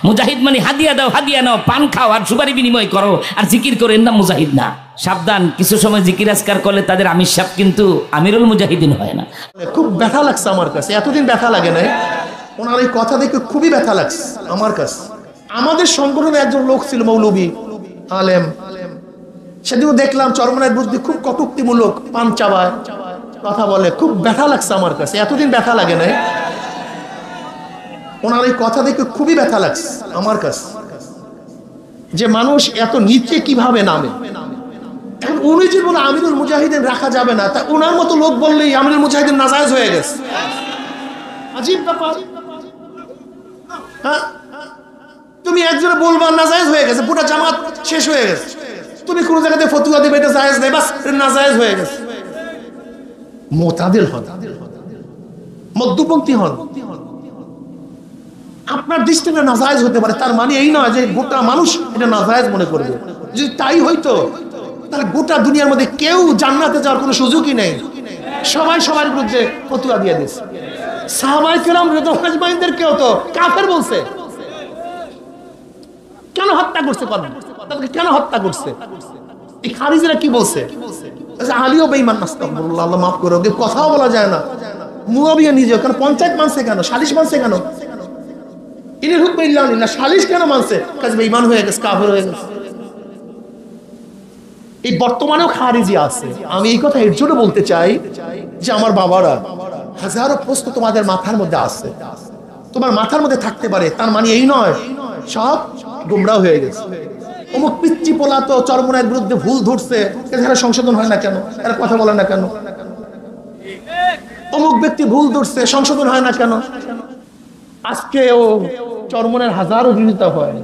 মুজাহিদ মানে হাদিয়া দাও, হাদিয়া নাও, পান খাও আর সুপারি বিনিময় করো আর জিকির করো, এর নাম মুজাহিদ না। সাবধান, কিছু সময় জিকির আজকার করলে তাদের আমির সাহেব কিন্তু আমিরুল মুজাহিদিন হয় না। খুব ব্যথা লাগছে আমার কাছে, এতদিন ব্যথা লাগে নাই, ওনার এই কথা দেখে খুবই ব্যথা লাগছে আমার কাছে। আমাদের সংগঠনে একজন লোক ছিল মৌলবী আলেম, সেদিনও দেখলাম চরমনায়ের বিরুদ্ধে খুব কটূক্তিমূলক পান চাবায় কথা বলে, খুব ব্যথা লাগছে আমার কাছে, এতদিন ব্যথা লাগে নাই, ওনার এই কথা দেখে খুবই ব্যথা লাগছে আমার কাছে, যে মানুষ এত নিচে কিভাবে নামে। এখন উনি যে বলে আমিরুল মুজাহিদিন রাখা যাবে না, তা ওনার মতো লোক বললেই আমিরুল মুজাহিদিন নাজায়েজ হয়ে গেছে। আজীব ব্যাপার। হ্যাঁ, তুমি একজনে বলবা নাজায়েজ হয়ে গেছে, পুরো জামাত শেষ হয়ে গেছে, তুমি কোন জায়গাতে ফতোয়া দিবে এটা জায়েজ নেই, বাস নাজায়েজ হয়ে গেছে। মুতাদিল হন, মধ্যপন্থী হন। আপনার দৃষ্টিতে নাজায়েজ হতে পারে, তার মানে এই নয় যে গোটা মানুষ এটা নাজায়েজ মনে করবে। যদি তাই হইতো তাহলে গোটা দুনিয়ার মধ্যে কেউ জান্নাতে যাওয়ার কোনো সুযোগই নেই, সবাই সবার বিরুদ্ধে ফতোয়া দিয়ে দিয়েছে। সাহাবায়ে কেরাম রাদিয়াল্লাহু আজমাইনদেরকেও তো কাফের বলছে, কেন হত্যা করছে, তাদেরকে কেন হত্যা করছে? এই খারিজিরা কি বলছে? আলীও বেঈমান, আস্তাগফিরুল্লাহ, আল্লাহ মাফ করো, কথাও বলা যায় না। মুয়াবিয়া নিজেও কেন পঞ্চায়েত মানছে, কেন সালিশ মানছে, কেন ইনিল হুকম ইল্লা লিল্লাহ, সালিশ কেন মানছে? কাজে বেঈমান হয়ে গেছে, কাফের হয়ে গেছে। এই বর্তমানেও খারিজি আছে। আমি এই কথা এর জন্য বলতে চাই যে আমার বাবারা, হাজারো প্রশ্ন তোমাদের মাথার মধ্যে আছে, তোমার মাথার মধ্যে থাকতে পারে, তার মানে এই নয় সব গুমরাহ হয়ে গেছে। অমুক পিচ্চি পোলা তো চরমনায়ের বিরুদ্ধে ভুল ধরছে, এরা সংশোধন হয় না কেন, এরা কথা বলে না কেন? অমুক ব্যক্তি ভুল ধরছে, সংশোধন হয় না কেন? আজকে ও চরমনায়ের হাজারো বিরোধিতা হয়,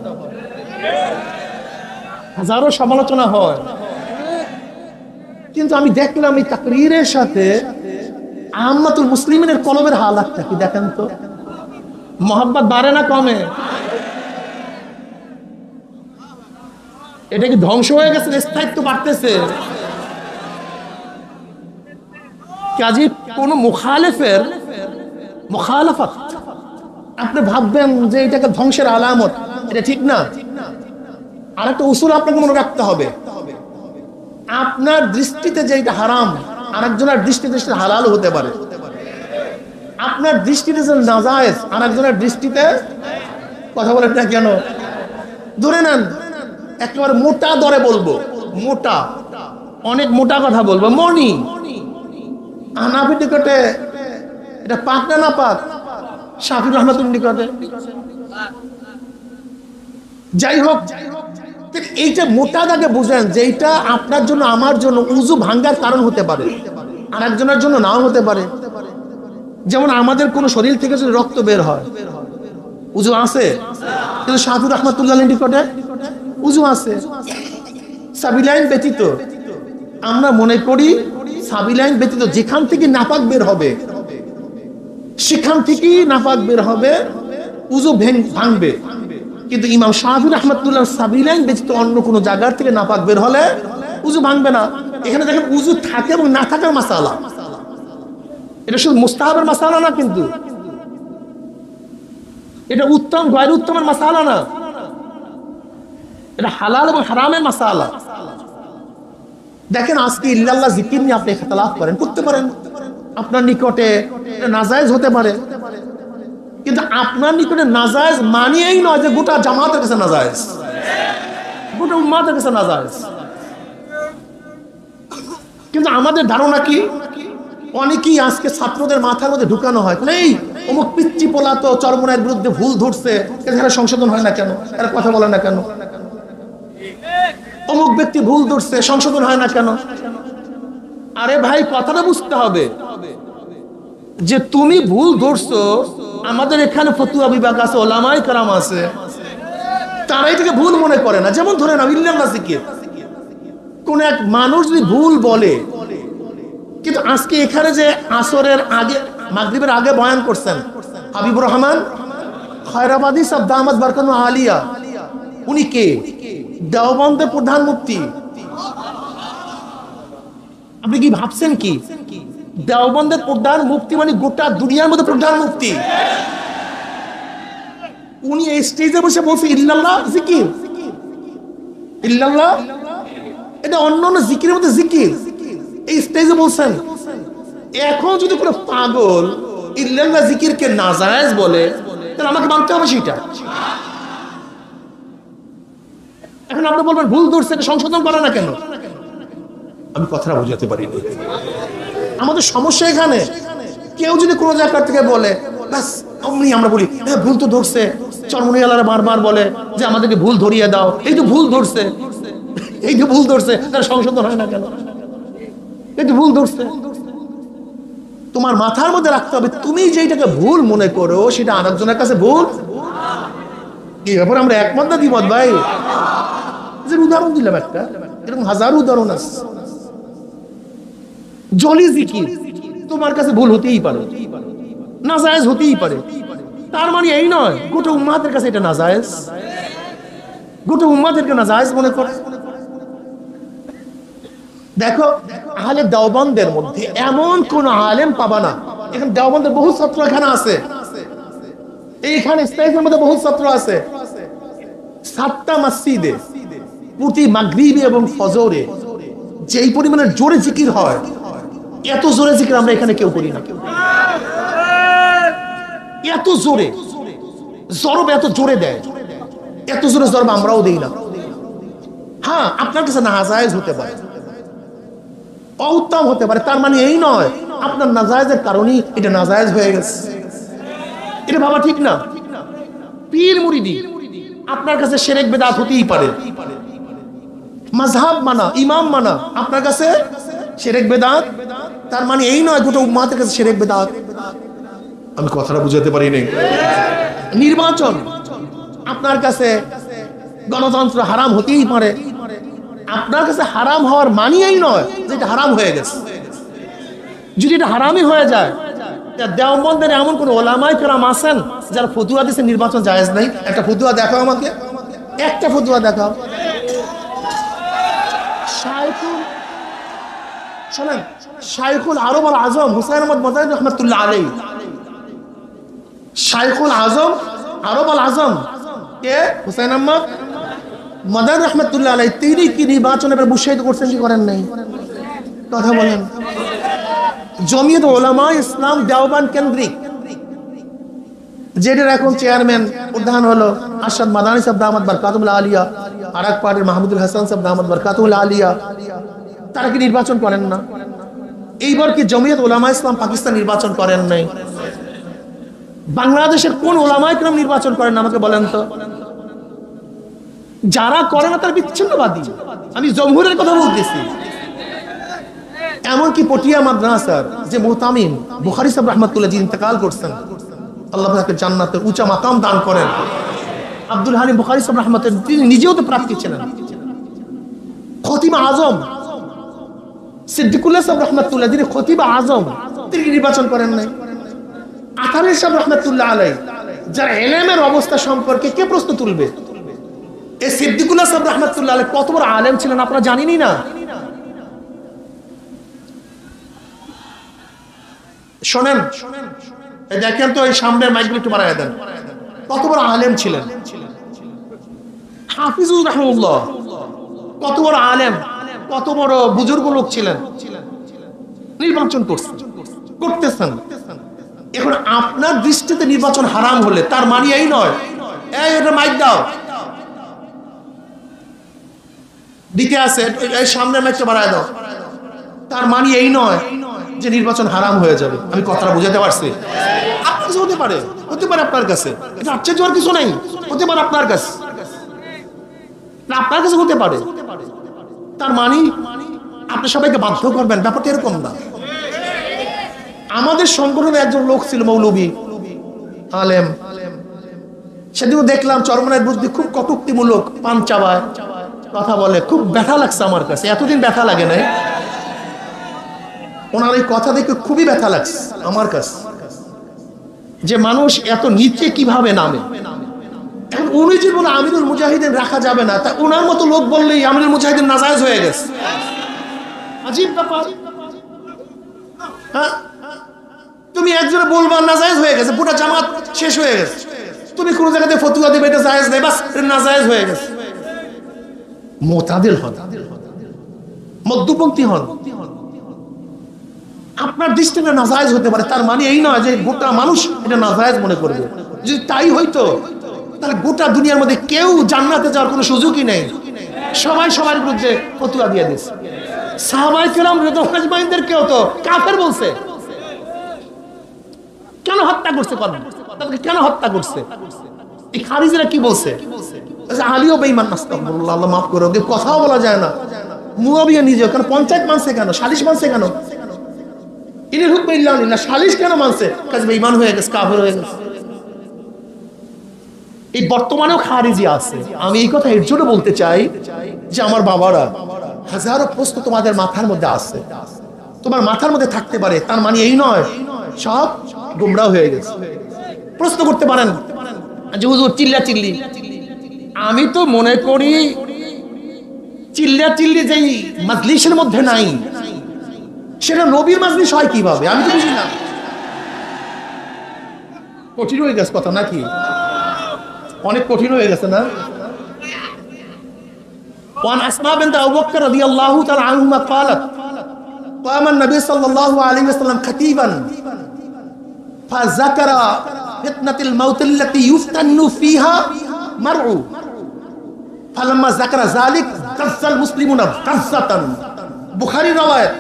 হাজারো সমালোচনা হয়, কিন্তু আমি দেখলাম এই তাকরীরের সাথে আম্মাতুল মুসলিমিনের কলবের হালাতটা কি দেখেন তো, মোহাব্বত বাড়ে না কমে? এটা কি ধ্বংস হয়ে গেছে, স্থায়িত্ব বাড়তেছে? কাজী কোন মুখালেফের মুখালাফাত আপনি ভাববেন যে এটাকে ধ্বংসের আলামত, এটা ঠিক না। আর একটা উসুল আপনাকে মনে রাখতে হবে, আপনার দৃষ্টিতে যেটা হারাম আরেকজনের দৃষ্টিতে সেটা হালাল হতে পারে। আপনার দৃষ্টিতে যে নাজায়েজ আরেকজনের দৃষ্টিতে, কথা বলেন না কেন? ধরে নেন একেবারে মোটা দরে বলবো, মোটা, অনেক মোটা কথা বলবো, মনি হানাফির নিকটে এটা পাক না না পাক, শাফি রহমাতুল্লাহ নিকটে, যাই হোক, এইটা মোটা দাগে বুঝেন যে এইটা আপনার জন্য আমার জন্য উযু ভাঙ্গার কারণ হতে পারে, আর একজনের জন্য নাও হতে পারে। যেমন আমাদের কোন শরীর থেকে যদি রক্ত বের হয়, উযু আছে, কিন্তু শাফি রহমাতুল্লাহ নিকটে উযু আছে। সাবিলাইন ব্যতীত আমরা মনে করি সাবিলাইন ব্যতীত যেখান থেকে নাপাক বের হবে সেখান থেকেই নাপাক বের হবে, উযু ভাঙবে। কিন্তু ইমাম শাফি রাহমাতুল্লাহ সাবিলাইন ব্যতীত অন্য কোনো জায়গার থেকে নাপাক বের হলে উযু ভাঙবে না। এখানে দেখেন উযু থাকে এবং না থাকার মাসালা, এটা শুধু মুস্তাহাবের মাসালা না, কিন্তু এটা উত্তম গয়র উত্তমের মাসালা না, এটা হালাল এবং হারামের মাসালা। দেখেন আজকে ইল্লাল্লাহ জিকির নিয়ে আপনি ইখতিলাফ করেন, করতে পারেন, আপনার নিকটে এটা নাজায়েজ হতে পারে, কিন্তু আপনার নিকটে নাজায়েজ মানিয়েই নয় যে গোটা জামাতের কাছে নাজায়েজ, গোটা উম্মাতের কাছে নাজায়েজ। কিন্তু আমাদের ধারণা কি, অনেকেই আজকে ছাত্রদের মাথার মধ্যে ঢুকানো হয়, এই অমুক পিচ্চি পোলা তো চরমনায়ের বিরুদ্ধে ভুল ধরছে, এরা সংশোধন হয় না কেন, এরা কথা বলে না কেন? অমুক ব্যক্তি ভুল ধরছে, সংশোধন হয় না কেন? আরে ভাই, কথাটা বুঝতে হবে যে তুমি ভুল ধরছো, আমাদের এখানে ফতোয়া বিভাগ আছে, ওলামায়ে কেরাম আছে, তারা এটাকে ভুল মনে করে না। যেমন ধরে নাও ইল্লাল্লাহ জিকির, কোন এক মানুষ যদি ভুল বলে, কিন্তু আজকে এখানে যে আসরের আগে মাগরিবের আগে বয়ান করছেন হাবিবুর রহমান খায়রাবাদী সাহেব দামাত বারকাতুহু আলিয়া, উনি কে? দেওবন্দের প্রধান মুফতি। আপনি কি ভাবছেন কি দেওবন্দের প্রধান মুফতি মানে গোটা দুনিয়ার মধ্যে প্রধান মুফতি? উনি এই স্টেজে বসে বলছে ইল্লাল্লাহ জিকির, ইল্লাল্লাহ এটা অন্য অন্য জিকিরের মধ্যে জিকির, এই স্টেজে বলছেন। এখন যদি কোনো পাগল ইল্লাল্লাহ জিকিরকে নাজায়েজ বলে, তাহলে আমাকে মানতে হবে সেটা। এখন আপনি বলবেন ভুল ধরছে, এটা সংশোধন করে না কেন? আমি কথাটা বোঝাতে পারি না। আমাদের সমস্যা এখানে, কেউ যদি কোনো জায়গা থেকে বলে ব্যাস অমনি আমরা বলি হ্যাঁ ভুল তো ধরছে। চরমনিয়ালারা বারবার বলে যে আমাদেরকে ভুল ধরিয়ে দাও, এই তো ভুল ধরছে, এই তো ভুল ধরছে, তার সংশোধন হয় না কেন? এই তো ভুল ধরছে। তোমার মাথার মধ্যে রাখতে হবে, তুমি যেটাকে ভুল মনে করো সেটা আরেকজনের কাছে ভুল। এই ব্যাপারে আমরা একমত না দ্বিমত ভাই? যে উদাহরণ দিলাম একটা, এরকম হাজারো উদাহরণ আছে। জলি জিকির তোমার কাছে ভুল হতেই পারে, নাজায়েজ হতেই পারে, তার মানে এই নয় গোটা উম্মাতের কাছে এটা নাজায়েজ, গোটা উম্মাদেরকে নাজায়েজ মনে করে। দেখো আহলে দেওবন্দের মধ্যে এমন কোন আলেম পাবা না, এখানে দেওবন্দের বহু ছাত্র এখানে আছে, এইখানে স্টেজের মধ্যে বহু ছাত্র আছে। 7টা মসজিদে প্রতি মাগরিবে এবং ফজরে যেই পরিমাণে জোরে জিকির হয়, এত জোরে জিকির আমরা এখানে কেউ করি না। এত জোরে জরব, এত জোরে দেয়, এত জোরে জরব আমরাও দেই না। হ্যাঁ আপনার কাছে নাজায়েজ হতে পারে, অউত্তম হতে পারে, তার মানে এই নয় আপনার নাজায়েজের কারণেই এটা নাজায়েজ হয়ে গেছে। এটা ভাবা ঠিক না। পীর মুরিদি আপনার কাছে শিরক বিদআত হতেই পারে, মাযহাব মানা, ইমাম মানা আপনার কাছে শিরক বিদআত, তার মানে এই নয় গোটা উম্মাতের কাছে শিরক বিদআত। আমি কথাটা বুঝাতে পারি নাই। নির্বাচন আপনার কাছে, গণতন্ত্র হারাম হতেই পারে, আপনার কাছে হারাম হওয়ার মানেই নয় যে এটা হারাম হয়ে গেছে। যদি এটা হারামই হয়ে যায়, দেওবন্দের এমন কোন ওলামায়ে কেরাম আছেন যারা ফতোয়া দিয়েছে নির্বাচন জায়েজ নাই? একটা ফতোয়া দেখাও আমাকে, একটা ফতোয়া দেখাও। শোনেন, শাইখুল আরব আল আজম হুসাইন আহমদ মাদানী রহমাতুল্লাহ আলাইহি, শাইখুল আজম আরব আল আজম কে? হুসাইন আহমদ মাদানী রহমাতুল্লাহ আলাইহি। তিনি কি নির্বাচনে মুশাহিদ করছেন কি করেন নাই? কথা বলেন। জমিয়ত উলামায়ে ইসলাম দেওবন্দ কেন্দ্রিক, যেটার এখন চেয়ারম্যান প্রধান হলো আরশাদ মাদানী সাহেব দামাত বরকাতুহুল আলিয়া, আর এক পার্টির মাহমুদুল হাসান সাহেব দামাত বরকাতুহুল আলিয়া, তারা কি নির্বাচন করেন না? এইবার কি জমিয়ত উলামায়ে ইসলাম পাকিস্তান নির্বাচন করেন নাই? বাংলাদেশের কোন উলামায়ে কেরাম নির্বাচন করেন না আমাকে বলেন তো? যারা করে না তারা বিচ্ছিন্নবাদী। আমি জমহুরের কথা বলতেছি। এমনকি পটিয়া মাদ্রাসার যে মুহতামিম বুখারী সাহেব রাহমাতুল্লাহ জি ইন্তেকাল করছেন, আল্লাহ তাকে জান্নাতের উঁচা মাকাম দান করেন। আব্দুল হালিম বুখারী সাহেব রাহমাতুল্লাহ, তিনি নিজেও তো প্রার্থী ছিলেন। খতিব আজম সিদ্দিকুল্লাহ সাহেব রাহমাতুল্লাহ, যিনি খতিব আজম, তিনি নির্বাচন করেন নাই। আতারী সাহেব রাহমাতুল্লাহ আলাইহি, যার ইলমের অবস্থা সম্পর্কে কে প্রশ্ন তুলবে? এই সিদ্দিকুল্লাহ সাহেব রাহমাতুল্লাহ আলাইহি কত বড় আলেম ছিলেন আপনারা জানেনই না। শোনেন, দেখেন তো এই সামনের মাইকগুলো একটু বাড়ায় দেন, কত বড় আলেম ছিলেন। হাফিজুর রাহমাতুল্লাহ কত বড় আলেম, কত বড় বুজুর্গ লোক ছিলেন, নির্বাচন করতেছেন। এখন আপনার দৃষ্টিতে নির্বাচন হারাম হলে তার মানে এই নয় এই এটা মাইক দাও দিকে আছে, এই সামনের মাইকটা বাড়ায় দাও, তার মানে এই নয় যে নির্বাচন হারাম হয়ে যাবে। আমি কথাটা বুঝাতে পারছি? আপনার কাছে হতে পারে, হতে পারে আপনার কাছে, এটা আশ্চর্য হওয়ার কিছু নেই, হতে পারে আপনার কাছে, আপনার কাছে হতে পারে, তার মানে আপনি সবাইকে বাধ্য করবেন, ব্যাপারটা এরকম না। আমাদের সংগঠনে একজন লোক ছিল মৌলবী আলেম, সেদিনও দেখলাম চরমনায়ের বুদ্ধি খুব কটুক্তিমূলক, পান চাবায় কথা বলে, খুব ব্যথা লাগছে আমার কাছে, এতদিন ব্যথা লাগে নাই। ওনার এই কথা দেখে খুবই ব্যথা লাগছে আমার কাছে, যে মানুষ এত নিচে কিভাবে নামে। এখন উনি যে বলে আমিরুল মুজাহিদিন রাখা যাবে না, তা ওনার মতো লোক বললেই আমিরুল মুজাহিদিন নাজায়েজ হয়ে গেছে। আজীব ব্যাপার। হ্যাঁ, তুমি একজনে বলবা নাজায়েজ হয়ে গেছে, পুরো জামাত শেষ হয়ে গেছে। তুমি কোন জায়গাতে ফতুয়া দিবে এটা জায়েজ নাই, বাস এটা নাজায়েজ হয়ে গেছে। মুতাদিল হন, মধ্যপন্থী হন। আপনার দৃষ্টিতে নাজায়েজ হতে পারে, তার মানে এই নয় যে গোটা মানুষ এটা নাজায়েজ মনে করবে। যদি তাই হইতো তাহলে গোটা দুনিয়ার মধ্যে কেউ জান্নাতে যাওয়ার কোনো সুযোগই নেই, সবাই সবার বিরুদ্ধে ফতুয়া দিয়ে দিচ্ছে। সাহাবায়ে কেরাম রাদিয়াল্লাহু আজমাইনদেরকেও তো কাফের বলছে। কেন হত্যা করছে? তাদেরকে কেন হত্যা করছে? এই খারিজিরা কি বলছে? আলীও বেঈমান, আস্তাগফিরুল্লাহ, আল্লাহ মাফ করো, ওদের কথাও বলা যায় না। মুয়াবিয়া নিজেও কেন পঞ্চায়েত মানছে, কেন সালিশ মানছে, কেন ইনিল হুকম ইল্লা লিল্লাহ, সালিশ কেন মানছে? কাজে বেঈমান হয়ে গেছে, কাফের হয়ে গেছে। এই বর্তমানেও খারিজি আছে। আমি এই কথা এর জন্য বলতে চাই যে আমার বাবারা, হাজারো প্রশ্ন তোমাদের মাথার মধ্যে আছে, তোমার মাথার মধ্যে থাকতে পারে, তার মানে এই নয় সব গোমরাহ হয়ে গেছে। প্রশ্ন করতে পারেন যে হুজুর চিল্লা চিল্লি, আমি তো মনে করি চিল্লা চিল্লি যেই মাজলিসের মধ্যে নাই সেটা নবীর মাজলিস হয় কিভাবে? আমি তো বুঝি না। কঠিন হয়ে গেছে কথা নাকি? অনেক কঠিন হয়ে গেছে না? وعن أسماء بنت أبي بكر رضي الله تعالى عنهما قالت قام النبي صلى الله عليه وسلم خطيبا فذكر فتنة الموت التي يفتن فيها مرء فلما ذكر ذلك قص المسلمون قصة বুখারী রওয়ায়াত।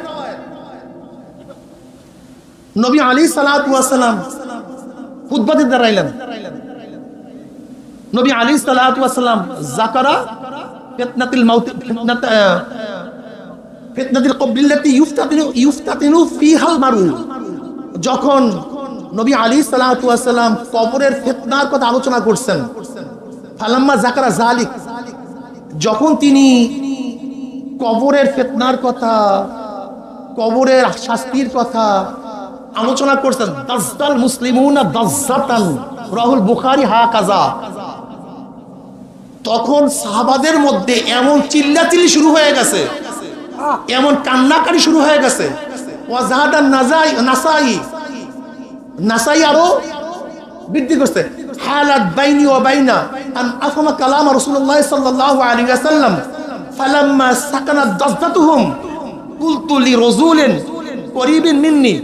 নবী আলাইহিস সালাতু ওয়াস সালাম খুতবাতে দাঁড়াইলেন। নবী আলাইহিস সালাতু ওয়াস সালাম যাকারা ফিতনাতুল মাউত, ফিতনাতুল কবরিল্লাতি ইফতাতিনু ফিহাল মারু। যখন নবী আলাইহিস সালাতু ওয়াস সালাম কবরের ফিতনার কথা আলোচনা করছেন, ফালাম্মা যাকারা যালিক, যখন তিনি কবরের ফিতনার কথা, কবরের শাস্তির কথা আলোচনা করছেন, দাজ্জাল মুসলিমুনা দাজ্জাতান, রাহুল বুখারী হাকাযা, তখন সাহাবাদের মধ্যে এমন চিল্লাচিল্লি শুরু হয়ে গেছে, এমন কান্নাকারি শুরু হয়ে গেছে। ওয়াজাহাদান নাসাই আরো বৃদ্ধি করছে, হালাত বাইনি ওয়া বাইনা আন আফহামা কালাম রাসূলুল্লাহ সাল্লাল্লাহু আলাইহি ওয়াসাল্লাম ফালাম্মা সাকানাত দাজ্জাতুহুম কুলতু লিরাজুলিন করিবিন মিন্নি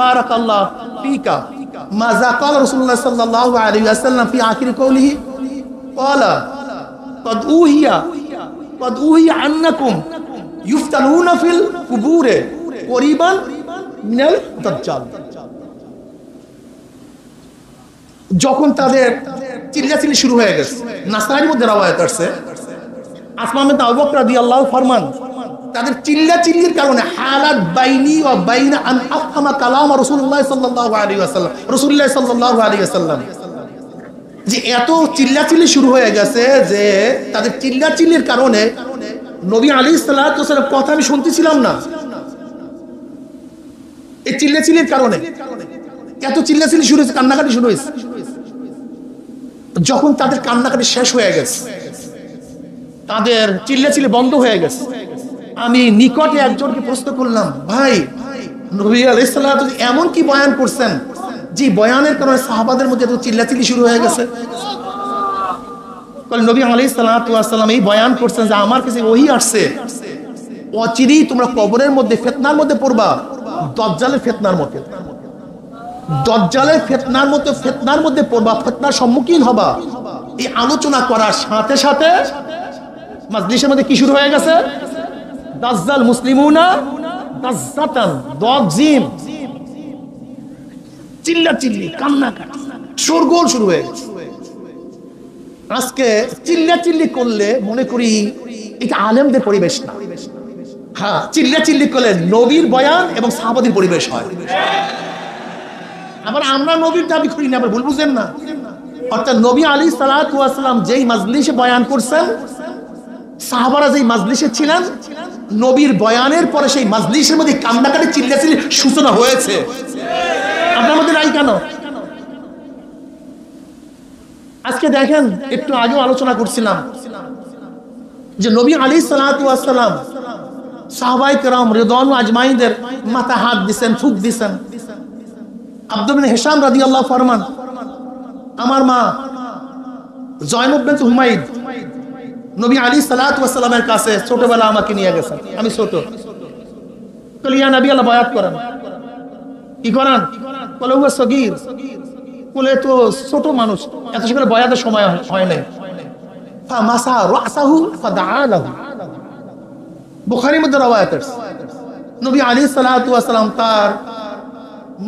বারাকাল্লাহু ফিকা মাযা ক্বালা রাসূলুল্লাহ সাল্লাল্লাহু আলাইহি ওয়াসাল্লাম ফি আখির কওলিহি ক্বালা قد أوحي عنكم يفتنون في القبور قريبا من الدجال। যখন তাদের চিল্লাচিল্লি শুরু হয়ে গেছে, নাসাইর মধ্যে রওয়ায়াত আছে, আসমা বিনত আবু বকর রাদিয়াল্লাহু ফরমান, তাদের চিল্লাচিল্লির কারণে হালাত বাইনি ওয়া বাইনা আন আফহামা কালাম রাসূলুল্লাহ সাল্লাল্লাহু আলাইহি ওয়াসাল্লাম, রাসূলুল্লাহ সাল্লাল্লাহু আলাইহি ওয়াসাল্লাম, যে এত চিল্লাচিল্লি শুরু হয়ে গেছে যে তাদের চিল্লাচিল্লির কারণে নবী আলাইহিস সালাতু ওয়াস সালাম কথা আমি শুনতেছিলাম না। এই চিল্লাচিল্লির কারণে এত চিল্লাচিল্লি শুরু হয়েছে, কান্নাকাটি শুরু হয়েছে। যখন তাদের কান্নাকাটি শেষ হয়ে গেছে, তাদের চিল্লাচিল্লি বন্ধ হয়ে গেছে, আমি নিকটে একজনকে প্রশ্ন করলাম, ভাই নবী আলাইহিস সালাতু এমন কি বয়ান করছেন যে বয়ানের কারণে সাহাবাদের মধ্যে এত চিল্লাচিল্লি শুরু হয়ে গেছে? নবী আলাইহিস সালাতু ওয়াস সালাম এই বয়ান করছেন যে আমার কাছে ওহী আসছে, অচিরেই তোমরা কবরের মধ্যে ফিতনার মধ্যে পড়বা, দাজ্জালের ফিতনার মধ্যে, দাজ্জালের ফিতনার মধ্যে, ফিতনার মধ্যে পড়বা, ফিতনার সম্মুখীন হবা। এই আলোচনা করার সাথে সাথে মাজলিসের মধ্যে কি শুরু হয়ে গেছে? দাজ্জাল মুসলিমুনা দাজ্জাতান, দাজ্জিম, চিল্লাচিল্লি, কান্নাকাটি, শোরগোল শুরু হয়ে গেছে। আজকে চিল্লাচিল্লি করলে মনে করি এটা আলেমদের পরিবেশ না। হ্যাঁ, চিল্লাচিল্লি করলে নবীর বয়ান এবং সাহাবাদের পরিবেশ হয়। আবার আমরা নবীর দাবি করি না, আবার ভুল বুঝেন না। অর্থাৎ নবী আলাইহিস সালাতু ওয়াস সালাম যেই মাজলিসে বয়ান করছেন, সাহাবারা যেই মাজলিসে ছিলেন, নবীর বয়ানের পরে সেই মাজলিসের মধ্যে কান্নাকাটি চিল্লাচিল্লি সূচনা হয়েছে। আপনার মধ্যে নাই কেন? আজকে দেখেন, একটু আগেও আলোচনা করছিলাম যে নবী আলাইহিস সালাতু ওয়াস সালাম সাহাবায়ে কেরাম রিদওয়ান আজমাইনদের মাথা হাত দিছেন, ফুক দিছেন। আব্দুল বিন হিশাম রাদিয়াল্লাহু ফরমান, আমার মা জয়নব বিনত হুমাইদ নবী আলী সাল্লাল্লাহু আলাইহি ওয়াসাল্লামের কাছে ছোটবেলা আমাকে নিয়ে গেছেন, আমি ছোট। বলে ইয়া নবী আল্লাহ বায়াত করেন। কি করেন? বলে হুয়া সগীর, বলে তো ছোট মানুষ, এত সকালে বয়াতের সময় হয় নাই। ফামাসা রাসাহু ফাদআ লাহু, বুখারীর মধ্যে রওয়ায়াত আছে। নবী আলাইহিস সালাতু ওয়াস সালাম তার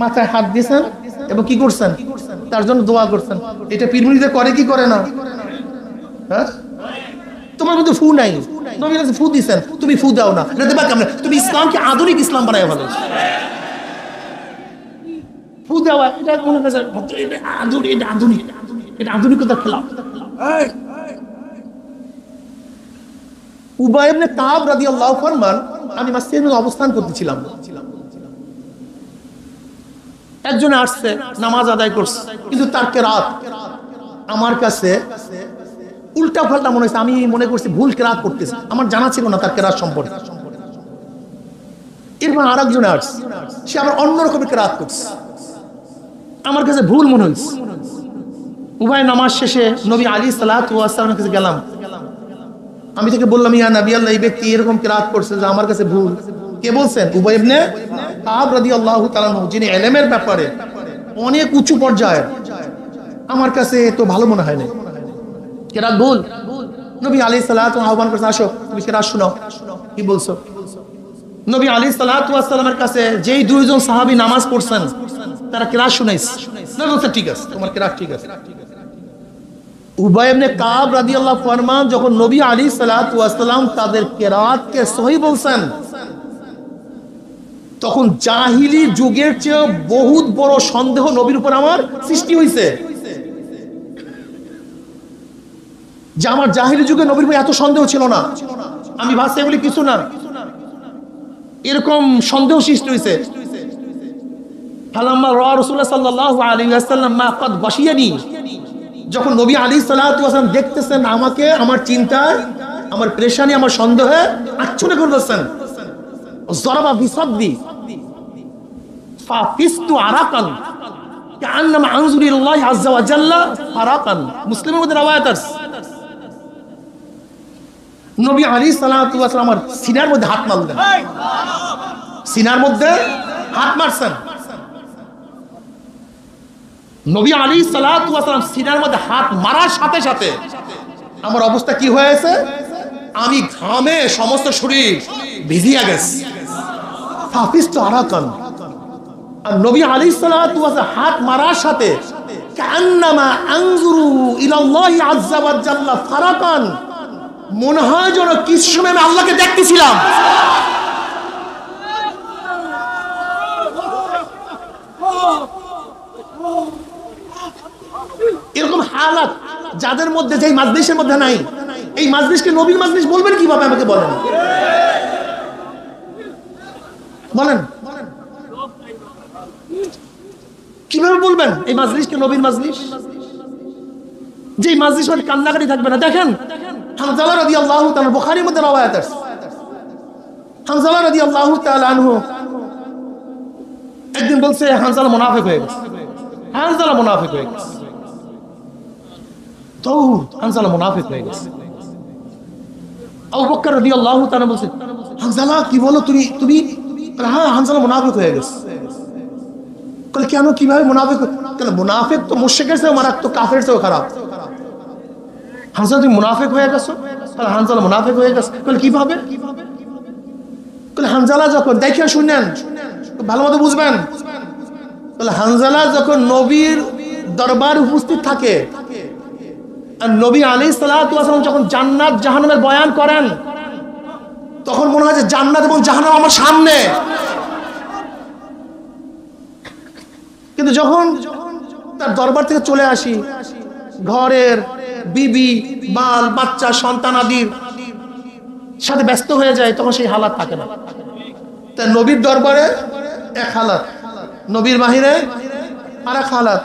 মাথায় হাত দিয়েছেন এবং কি করছেন? তার জন্য দোয়া করছেন। এটা পীরমুরিদে করে কি করে না? হ্যাঁ, তোমার মধ্যে ফু নাই, নবী কাছে ফু দিয়েছেন, তুমি ফু দাও না, এটা দেবা কেমনে? তুমি ইসলামকে আধুনিক ইসলাম বানায় ভালো। ফু দেওয়া এটা মনে কাছে আধুনিক, এটা আধুনিক, এটা আধুনিকতার খেলা। উবাই ইবনে কাব রাদিয়াল্লাহু ফরমান, আমি মসজিদে অবস্থান করতেছিলাম, একজন আসছে নামাজ আদায় করছে, কিন্তু তার কেরাত আমার কাছে উল্টা পাল্টা মনে হয়েছে। আমি মনে করছি ভুল কেরাত করতেছে, আমার জানা ছিল না তার কেরাত সম্পর্কে। এরপর আরেকজন আসছে, সে আবার অন্যরকমের কেরাত করছে, আমার কাছে ভুল মনে হয়েছে। উভয় নামাজ শেষে নবী আলী সাল্লাল্লাহু আলাইহি ওয়াসাল্লামের কাছে গেলাম, আমি তাকে বললাম ইয়া নবী আল্লাহ, এই ব্যক্তি এরকম কেরাত করছে যে আমার কাছে ভুল। কে বলছেন? উবাই ইবনে কাব রাদিয়াল্লাহু তাআলা আনহু, যিনি ইলমের ব্যাপারে অনেক উঁচু পর্যায়ের, আমার কাছে তো ভালো মনে হয় না, কেরাত ভুল। নবী আলাইহিস সালাতু আহ্বান করতে, আসো তুমি কেরাত শোনাও। কি বলছো? নবী আলাইহিস সালাতু ওয়াস সালামের কাছে যেই দুইজন সাহাবী নামাজ পড়ছেন তারা কেরাত শুনাইছে। নবী বলছেন ঠিক আছে, তোমার কেরাত ঠিক আছে। উবাই ইবনে কাব রাদিয়াল্লাহু ফরমান, যখন নবী আলাইহিস সালাতু ওয়াস সালাম তাদের কেরাতকে সহিহ বলছেন, তখন জাহিলি যুগের চেয়ে বহুত বড় সন্দেহ নবীর উপর আমার সৃষ্টি হয়েছে। যে আমার জাহিলি যুগে নবীর উপর এত সন্দেহ ছিল না, আমি ভাবছি এগুলি কিছু না, এরকম সন্দেহ সৃষ্টি হয়েছে। ফালাম্মা রাআ রাসূলুল্লাহ সাল্লাল্লাহু আলাইহি ওয়াসাল্লাম মা ক্বাদ গাশিয়ানি, যখন নবী আলাইহিস সালাতু ওয়াস সালাম দেখতেছেন আমাকে আমার চিন্তায়, আমার পেরেশানি, আমার সন্দেহে আচ্ছন্ন করে দিচ্ছেন, যরাবা বিসাদ্দি ফাফিস্তু আরাকান কাআন্নামা আনজুরু ইলাল্লাহি আযজা ওয়া জাল্লা ফারাকান। মুসলিমের মধ্যে রওয়ায়াত আছে, নবী আলাইহিস সালাতু ওয়াস সালাম আমার সিনার মধ্যে হাত মারলেন, সিনার মধ্যে হাত মারছেন। নবী আলাইহিস সালাতু ওয়াস সালাম সিনার মধ্যে হাত মারার সাথে সাথে আমার অবস্থা কি হয়েছে? আমি ঘামে সমস্ত শরীর ভিজিয়া গেছে। ফাফিস্তু আরাকান, আর নবী আলাইহিস সালাতু ওয়াস সালাম হাত মারার সাথে কাআন্নামা আনজুরু ইলাল্লাহি আযজা ওয়া জাল্লা ফারাকান, মনে হয় যেন কিছু সময় আমি আল্লাহকে দেখতেছিলাম। এরকম হালাত যাদের মধ্যে, যেই মাজলিসের মধ্যে নাই, এই মাজলিসকে নবীর মাজলিস বলবেন কিভাবে? আমাকে বলেন, বলেন কিভাবে বলবেন এই মাজলিসকে নবীর মাজলিস? যেই মাজলিস মানে কান্নাকাটি থাকবে না। দেখেন হানজালা রাদিয়াল্লাহু তাআলা, বুখারীর মধ্যে রওয়ায়াত আছে, হানজালা রাদিয়াল্লাহু তাআলা আনহু একদিন বলছে হানজালা মুনাফিক হয়ে গেছে, হানজালা মুনাফিক হয়ে গেছে, তো হানজালা মুনাফিক হয়ে গেছে। আবু বকর রাদিয়াল্লাহু তাআলা বলছে, হানজালা কি বলো তুমি? তুমি? হ্যাঁ, হানজালা মুনাফিক হয়ে গেছে। বলে কেন, কিভাবে মুনাফিক? কেন, মুনাফিক তো মুশরিকের চেয়েও মারাত্মক, কাফের চেয়েও খারাপ। হানজালা তুমি মুনাফিক হয়ে গেছো? তাহলে হানজালা মুনাফিক হয়ে গেছে। বলে কিভাবে? বলে হানজালা যখন, দেখে শুনেন ভালো মতো বুঝবেন, বলে হানজালা যখন নবীর দরবার উপস্থিত থাকে আর নবী আলাইহিস সালাতু ওয়াস সালাম যখন জান্নাত জাহান্নামের বয়ান করেন, তখন মনে হয় যে জান্নাত এবং জাহান্নাম আমার সামনে। কিন্তু যখন তার দরবার থেকে চলে আসি, ঘরের বিবি, বাল বাচ্চা, সন্তানাদির সাথে ব্যস্ত হয়ে যায়, তখন সেই হালাত থাকে না। তাই নবীর দরবারে এক হালাত, নবীর বাহিরে আর এক হালাত।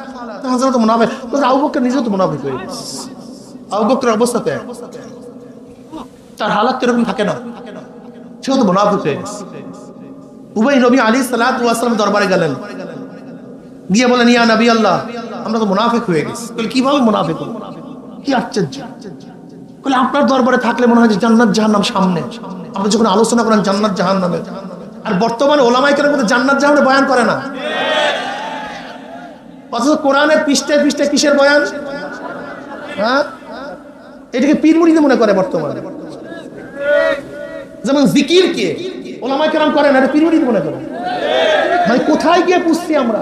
তো মুনাফিক, আবু বকর নিজেও তো মুনাফিক হয়ে গেছে। আবু বকরের অবস্থাতে তার হালাত এরকম থাকে না, সেও তো মুনাফিক হয়ে গেছে। উভয় নবী আলাইহিস সালাতু ওয়াস সালাম দরবারে গেলেন, গিয়ে বলেন ইয়া নবী আল্লাহ, আমরা তো মুনাফিক হয়ে গেছি। বলে কিভাবে মুনাফিক হবো? কি আশ্চর্য! বলে আপনার দরবারে থাকলে মনে হয় যে জান্নাত জাহান্নাম সামনে, আপনি যখন আলোচনা করেন জান্নাত জাহান্নামে, আর বর্তমানে ওলামায়ে কেরাম কিন্তু জান্নাত জাহান্নামের বয়ান করে না, অথচ কোরআনের পৃষ্ঠায় পৃষ্ঠায় কিসের বয়ান? হ্যাঁ, এটাকে পীর মুরিদ মনে করে বর্তমানে। যেমন জিকিরকে ওলামায়ে কেরাম করে না, এটা পীর মুরিদ মনে করে। মানে কোথায় গিয়ে পুষছি আমরা,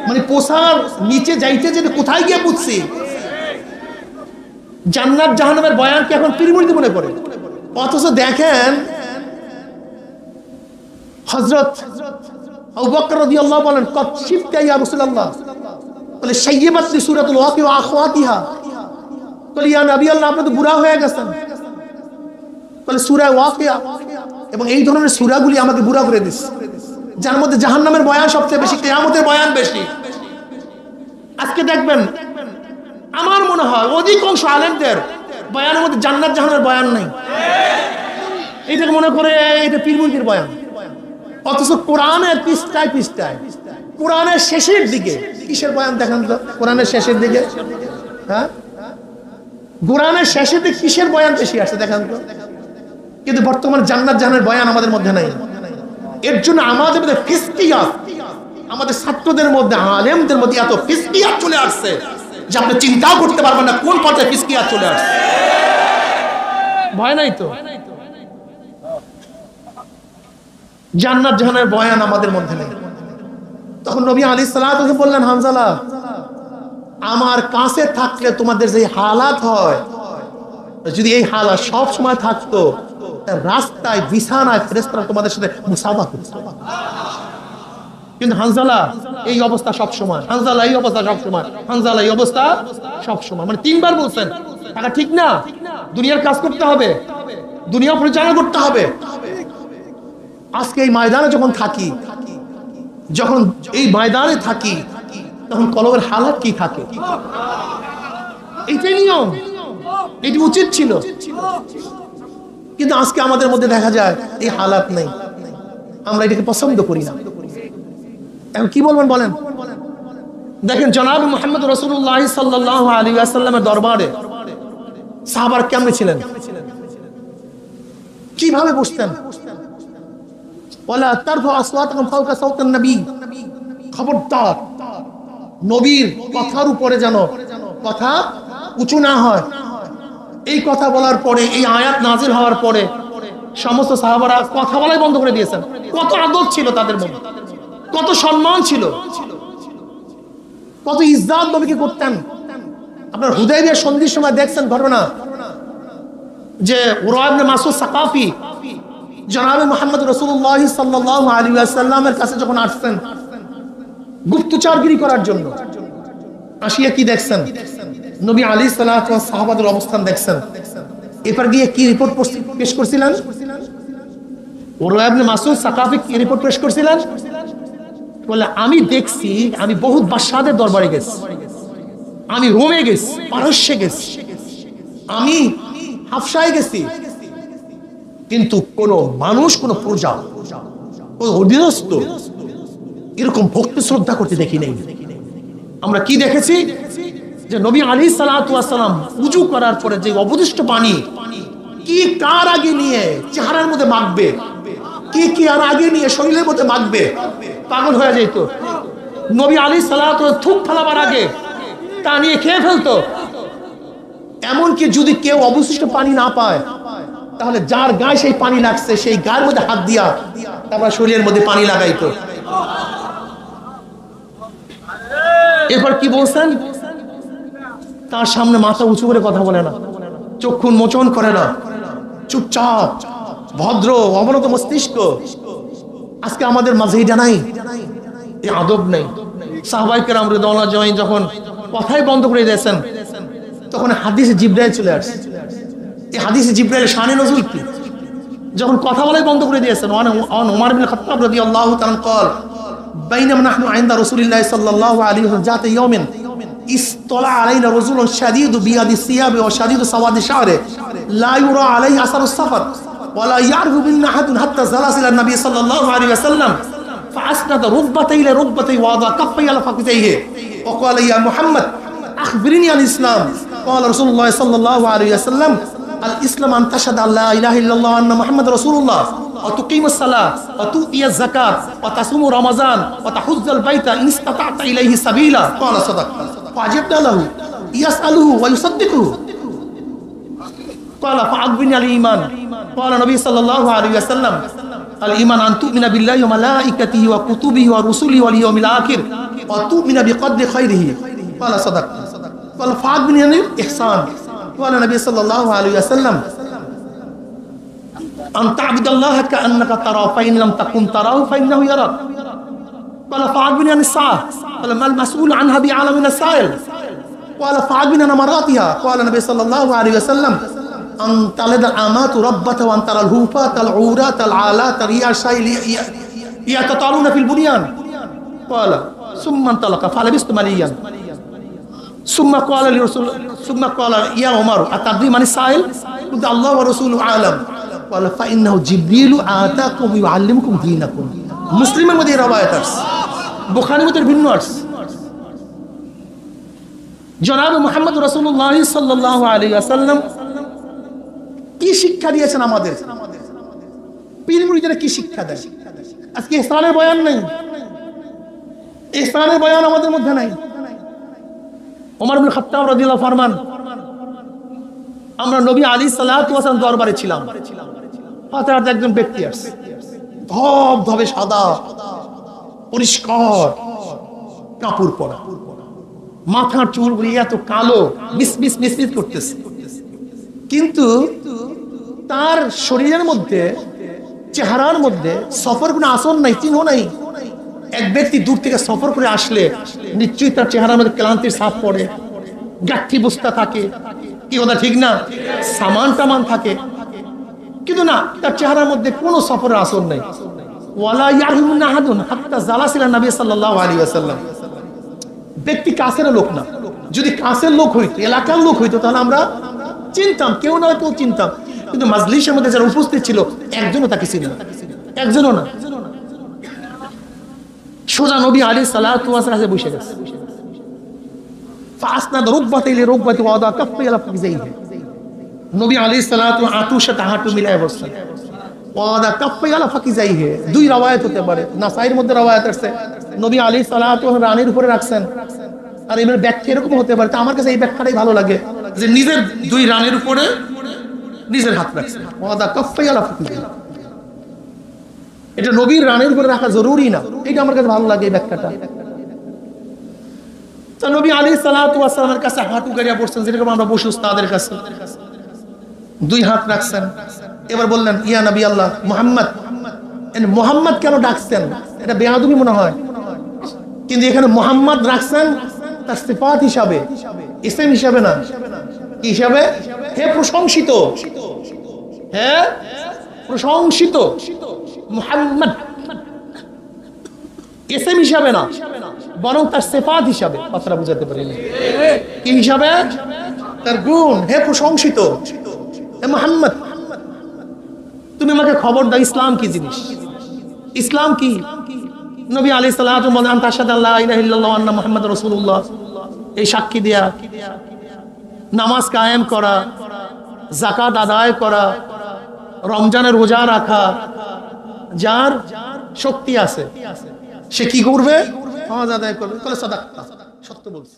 মানে পোষার নিচে যাইতে যেতে কোথায় গিয়ে পুষছি? জান্নাত জাহান্নামের বয়ানকে এখন পীর মুরিদ মনে করে। অথচ দেখেন হযরত আবু বকর রাদিয়াল্লাহু বলেন, কদ শিবতা ইয়া রাসূলুল্লাহ, বলে শাইয়্যাবাত লি সূরাতুল ওয়াকিয়া ওয়া আখওয়াতিহা, বলে ইয়া নবী আল্লাহ আপনি তো বুড়া হয়ে গেছেন, বলে সূরা ওয়াকিয়া এবং এই ধরনের সূরাগুলি আমাকে বুড়া করে দিচ্ছে, যার মধ্যে জাহান্নামের বয়ান সবচেয়ে বেশি, কিয়ামতের বয়ান বেশি। আজকে দেখবেন আমার মনে হয় অধিকাংশ আলেমদের বয়ানের মধ্যে জান্নাত জাহান্নামের বয়ান নাই, এটাকে মনে করে এটা পীর মুরিদের বয়ান। অথচ কোরআনের পৃষ্ঠায় পৃষ্ঠায় কোরআনের শেষের দিকে কিসের বয়ান দেখেন তো? কোরআনের শেষের দিকে, হ্যাঁ, কোরআনের শেষের দিকে কিসের বয়ান বেশি আসছে দেখেন তো? কিন্তু বর্তমানে জান্নাত জাহান্নামের বয়ান আমাদের মধ্যে নাই। এর জন্য আমাদের মধ্যে ফিসকিয়াত, আমাদের ছাত্রদের মধ্যে আলেমদের মধ্যে এত ফিসকিয়াত চলে আসছে যে আপনি চিন্তাও করতে পারবেন না কোন পর্যায়ে ফিসকিয়াত চলে আসছে। ভয় নাই তো? জান্নাত জাহান্নামের বয়ান আমাদের মধ্যে নেই। তখন নবী আলাইহিস সালাতু বললেন, হানজালা আমার কাছে থাকলে তোমাদের যে হালাত হয়, যদি এই হালাত সব সময় থাকতো, রাস্তায় বিছানায় ফেরেশতারা তোমাদের সাথে মুসাফা করত। কিন্তু হানজালা এই অবস্থা সব সময়, হানজালা এই অবস্থা সব সময়, হানজালা এই অবস্থা সব সময়, মানে তিনবার বলছেন টাকা ঠিক না, দুনিয়ার কাজ করতে হবে, দুনিয়া পরিচালনা করতে হবে। আজকে এই ময়দানে যখন থাকি, যখন এই ময়দানে থাকি, তখন কলবের হালাত কি থাকে? এইটাই নিয়ম, এটি উচিত ছিল। কিন্তু আজকে আমাদের মধ্যে দেখা যায় এই হালাত নেই, আমরা এটাকে পছন্দ করি না। এখন কি বলবেন বলেন? দেখেন জনাব মুহাম্মদ রাসূলুল্লাহ সাল্লাল্লাহু আলাইহি ওয়াসাল্লামের দরবারে সাহাবারা কেমন ছিলেন, কিভাবে বসতেন? ওয়ালা তারফাউ আসওয়াতাকুম ফাওকা সাওতিন নবী, খবরদার নবীর কথার উপরে যেন কথা উঁচু না হয়। এই কথা বলার পরে, এই আয়াত নাজিল হওয়ার পরে সমস্ত সাহাবারা কথা বলাই বন্ধ করে দিয়েছেন। কত আদব ছিল তাদের মধ্যে, কত সম্মান ছিল, কত ইজ্জত নবীকে করতেন। আপনার হুদায়বিয়া সন্ধির সময় দেখছেন ঘটনা, যে উরওয়া ইবনে মাসউদ সাকাফি জনাবে মুহাম্মদ রাসূলুল্লাহ সাল্লাল্লাহু আলাইহি ওয়াসাল্লামের কাছে যখন আসছেন গুপ্তচরগিরি করার জন্য, আসিয়া কি দেখছেন? নবী আলাইহিস সালাতু ওয়াস সাহাবাদের অবস্থান দেখছেন। এরপর গিয়ে কি রিপোর্ট পেশ করছিলেন? উরওয়া ইবনে মাসউদ সাকাফি কি রিপোর্ট পেশ করছিলেন? বলে আমি দেখছি, আমি বহুত বাদশাহদের দরবারে গেছি, আমি রোমে গেছি, পারস্যে গেছি, আমি হাফসায় গেছি, কিন্তু কোন মানুষ, কোন প্রজা, কোন অধীনস্থ এরকম ভক্তি শ্রদ্ধা করতে দেখি নাই। আমরা কি দেখেছি? যে নবী আলাইহিস সালাতু ওয়াস সালাম উযু করার পরে যে অবশিষ্ট পানি কি কার আগে নিয়ে চেহারার মধ্যে মাখবে, কি আর আগে নিয়ে শরীরের মধ্যে মাখবে, পাগল হয়ে যেত। নবী আলাইহিস সালাতু ওয়াস থুক ফেলাবার আগে তা নিয়ে খেয়ে ফেলতো। এমনকি যদি কেউ অবশিষ্ট পানি না পায়, তাহলে যার গায়ে সেই পানি লাগছে সেই গায়ের মধ্যে হাত দিয়া তারপর শরীরের মধ্যে পানি লাগাইতো। এরপর কি বলছেন? তার সামনে মাথা উঁচু করে কথা বলে না, চক্ষু উন্মোচন করে না, চুপচাপ ভদ্র অবনত মস্তিষ্ক। আজকে আমাদের মাঝে এটা নাই, এই আদব নেই। সাহাবায়ে কেরাম রাদিয়াল্লাহু আনহুম যখন কথাই বন্ধ করে দিয়েছেন, তখন হাদিসে জিবরাইল চলে আসে। এই হাদিসে জিবরাইল শানে নজুল কি? যখন কথা বলাই বন্ধ করে দিয়েছেন, ওমর ইবনে খাত্তাব রাদিয়াল্লাহু তাআলা قال بينما نحن عند رسول الله صلى الله عليه وسلم ذات يوم اطلع علينا رجل شديد بياض الثياب وشديد سواد الشعر لا يرى عليه اثر السفر ولا يعرف بنا احد حتى جلس الى النبي صلى الله عليه وسلم فاسند ركبتيه الى ركبتيه ووضع كفيه على فخذيه وقال يا محمد أخبرني عن الإسلام قال رسول الله صلى الله عليه وسلم الإسلام أن تشهد أن لا إله إلا الله وأن محمد رسول الله وتقيم الصلاة وتؤتي الزكاة وتصوم رمضان وتحج البيت إن استطعت إليه سبيلا قال صدق فعجبنا له يسأله ويصدقه قال فأخبرني عن الإيمان قال النبي صلى الله عليه وسلم الإيمان أن تؤمن بالله وملائكته وكتبه ورسله واليوم الآخر وتؤمن بقدر خيره قال صدق قال فأخبرني عن الإحسان قال النبي صلى الله عليه وسلم أن تعبد الله كأنك تراه فإن لم تكن تراه فإنه يراك قال فأخبرني عن الساعة قال ما المسؤول عنها بأعلم من السائل قال فأخبرني عن أماراتها قال النبي صلى الله عليه وسلم أن تلد الأمات ربة وأن ترى الهوفات العورات العالات رياشا يتطالون في البنيان قال ثم انطلق فلبثت مليا ثم قال يا عمر أتدري من السائل قلت الله ورسوله أعلم قال فإنه جبريل آتاكم يعلمكم دينكم مسلم মধ্যে রওয়ায়াত আছে বুখারীর মধ্যে ভিন্ন আছে জনাব মুহাম্মদ রাসূলুল্লাহ সাল্লাল্লাহু আলাইহি ওয়াসাল্লাম কি শিক্ষা দিয়েছেন আমাদের পীর মুরিদরা কি শিক্ষা দেয় আজকে ইহসানের বয়ান নাই ইহসানের বয়ান আমাদের মধ্যে নাই ওমর ইবনে খাত্তাব রাদিয়াল্লাহু ফরমান আমরা নবী আলাইহিস সালাতু ওয়াস সালাম দরবারে ছিলাম হঠাৎ একজন ব্যক্তি আসে ধবধবে সাদা পরিষ্কার কাপড় পরা মাথার চুলগুলি এত কালো মিসমিস মিসমিস করতেছে কিন্তু তার শরীরের মধ্যে চেহারার মধ্যে সফর কোনো আসন নাই চিহ্ন নাই এক ব্যক্তি দূর থেকে সফর করে আসলে নিশ্চয়ই তার চেহারার মধ্যে ক্লান্তির ছাপ পড়ে গাঠি বস্তা থাকে কি কথা ঠিক না সামান টামান থাকে কিন্তু না তার চেহারার মধ্যে কোনো সফরের আসর নাই ওয়ালা ইয়ারহুমুন আহাদুন হাত্তা জালাসিলা নবী সাল্লাল্লাহু আলাইহি ওয়াসাল্লাম ব্যক্তি কাছের লোক না যদি কাছের লোক হইতো এলাকার লোক হইতো তাহলে আমরা চিনতাম কেউ না কেউ চিনতাম কিন্তু মাজলিসের মধ্যে যারা উপস্থিত ছিল একজনও তাকে ছিল না একজনও না সোজা নবী আলাইহিস সালাতু ওয়াস সালাম বসে গেছে ফাসনাদ রুকবাতি ইলা রুকবাতি ওয়াদা কাফফি আলা ফাকজাইহি নবী আলাইহিস সালাতু হাঁটুর সাথে হাঁটু মিলায় বসছেন ওয়াদা কাফফি আলা ফাকজাইহি দুই রওয়ায়াত হতে পারে নাসাইর মধ্যে রওয়ায়াত আছে নবী আলাইহিস সালাতু রানীর উপরে রাখছেন আর এর ব্যাখ্যা এরকম হতে পারে আমার কাছে এই ব্যাখ্যাটাই ভালো লাগে যে নিজের দুই রানীর উপরে নিজের হাত রাখছেন ওয়াদা কাফফি আলা ফাকজাইহি এটা নবীর রানের উপরে রাখা জরুরি না এটা আমার কাছে ভালো লাগে এই ব্যাখ্যাটা তো নবী আলাইহিস সালাতু ওয়াস সালামের কাছে হাঁটু গাড়িয়া বসছেন যেরকম আমরা বসি উস্তাদের কাছে দুই হাত রাখছেন এবার বললেন ইয়া নবী আল্লাহ মুহাম্মদ মুহাম্মদ কেন ডাকছেন এটা বেয়াদবি মনে হয় কিন্তু এখানে মুহাম্মদ রাখছেন তার সিফাত হিসাবে ইসম হিসাবে না কি হিসাবে হে প্রশংসিত হে প্রশংসিত মুহাম্মদ ইসম হিসাবে না বরং তার সিফাত হিসাবে কথাটা বুঝাতে পারিনি কি হিসাবে তার গুণ হে প্রশংসিত হে মুহাম্মদ তুমি আমাকে খবর দাও ইসলাম কি জিনিস ইসলাম কি নবী আলাইহিস সালাতু ওয়াস সালাম তাশহাদু আল্লা ইলাহা ইল্লাল্লাহ ওয়া আন্না মুহাম্মাদুর রাসূলুল্লাহ এই সাক্ষী দেয়া নামাজ কায়েম করা যাকাত আদায় করা রমজানের রোজা রাখা যার শক্তি আছে সে কি করবে নামাজ আদায় করবে তাহলে সাদাকা সত্য বলছে